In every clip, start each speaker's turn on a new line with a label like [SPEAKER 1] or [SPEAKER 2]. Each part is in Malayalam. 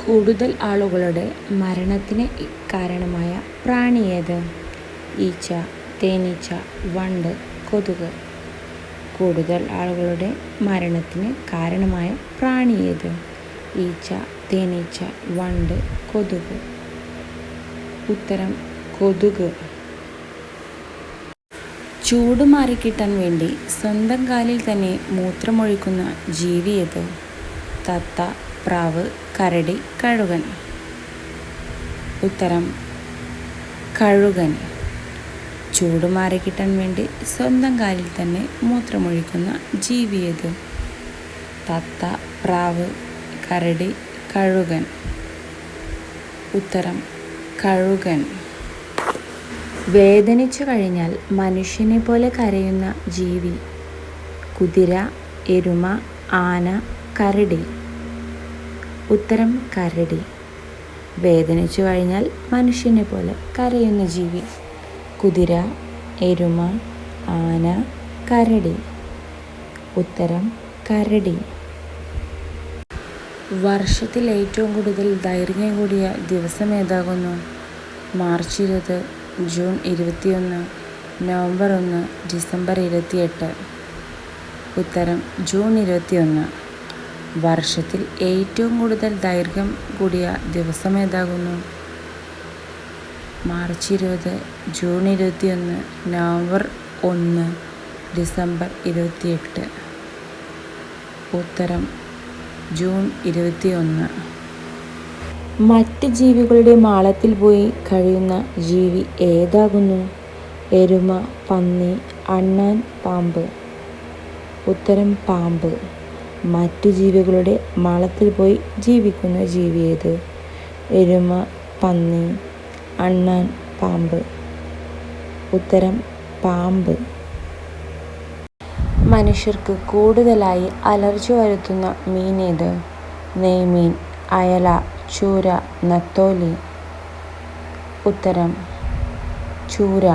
[SPEAKER 1] കൂടുതൽ ആളുകളുടെ മരണത്തിന് കാരണമായ പ്രാണി ഏത്? ഈച്ച, തേനീച്ച, വണ്ട്, കൊതുക്. കൂടുതൽ ആളുകളുടെ മരണത്തിന് കാരണമായ പ്രാണി ഏത്? ഈച്ച, തേനീച്ച, വണ്ട്, കൊതുക്. ഉത്തരം കൊതുക്. ചൂട് മാറിക്കിട്ടാൻ വേണ്ടി സ്വന്തം കാലിൽ തന്നെ മൂത്രമൊഴിക്കുന്ന ജീവി ഏത്? തത്ത, പ്രാവ്, കരടി, കഴുകൻ. ഉത്തരം കഴുകൻ. ചൂട് മാറിക്കിട്ടാൻ വേണ്ടി സ്വന്തം കാലിൽ തന്നെ മൂത്രമൊഴിക്കുന്ന ജീവി ഏത്? തത്ത, പ്രാവ്, കരടി, കഴുകൻ. ഉത്തരം കഴുകൻ. വേദനിച്ചു കഴിഞ്ഞാൽ മനുഷ്യനെ പോലെ കരയുന്ന ജീവി? കുതിര, എരുമ, ആന, കരടി. ഉത്തരം കരടി. വേദനിച്ചു കഴിഞ്ഞാൽ മനുഷ്യനെ പോലെ കരയുന്ന ജീവി? കുതിര, എരുമ, ആന, കരടി. ഉത്തരം കരടി. വർഷത്തിൽ ഏറ്റവും കൂടുതൽ ദൈർഘ്യം കൂടിയ ദിവസം ഏതാകുന്നു? March 20, June 21, November 1, December 28. ഉത്തരം ജൂൺ 21. വർഷത്തിൽ ഏറ്റവും കൂടുതൽ ദൈർഘ്യം കൂടിയ ദിവസം ഏതാകുന്നു? March 20, June 21, November 1, December 28. ഉത്തരം ജൂൺ 21. മറ്റ് ജീവികളുടെ മാളത്തിൽ പോയി കഴിയുന്ന ജീവി ഏതാകുന്നു? എരുമ, പന്നി, അണ്ണാൻ, പാമ്പ്. ഉത്തരം പാമ്പ്. മറ്റു ജീവികളുടെ മാളത്തിൽ പോയി ജീവിക്കുന്ന ജീവി ഏത്? എരുമ, പന്നി, അണ്ണാൻ, പാമ്പ്. ഉത്തരം പാമ്പ്. മനുഷ്യർക്ക് കൂടുതലായി അലർജി വരുത്തുന്ന മീൻ ഏത്? നെയ്മീൻ, അയല, ചൂര, നത്തോലി. ഉത്തരം ചൂര.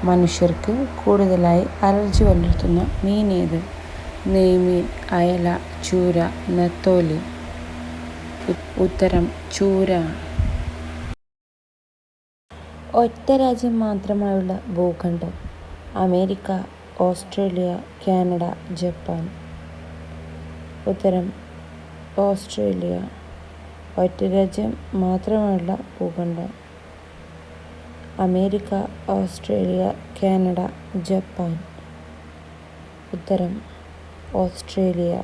[SPEAKER 1] മനുഷ്യർക്ക് കൂടുതലായി അലർജി വരുത്തുന്ന മീൻ ഏത്? നെയ്മീൻ, അയല, ചൂര, നത്തോലി. ഉത്തരം ചൂര. ഒറ്റ രാജ്യം മാത്രമായുള്ള ഭൂഖണ്ഡം? America, Australia, Canada, Japan. ഉത്തരം ഓസ്ട്രേലിയ. ഒറ്റ രാജ്യം മാത്രമുള്ള ഭൂഖണ്ഡം? America, Australia, Canada, Japan. ഉത്തരം ഓസ്ട്രേലിയ.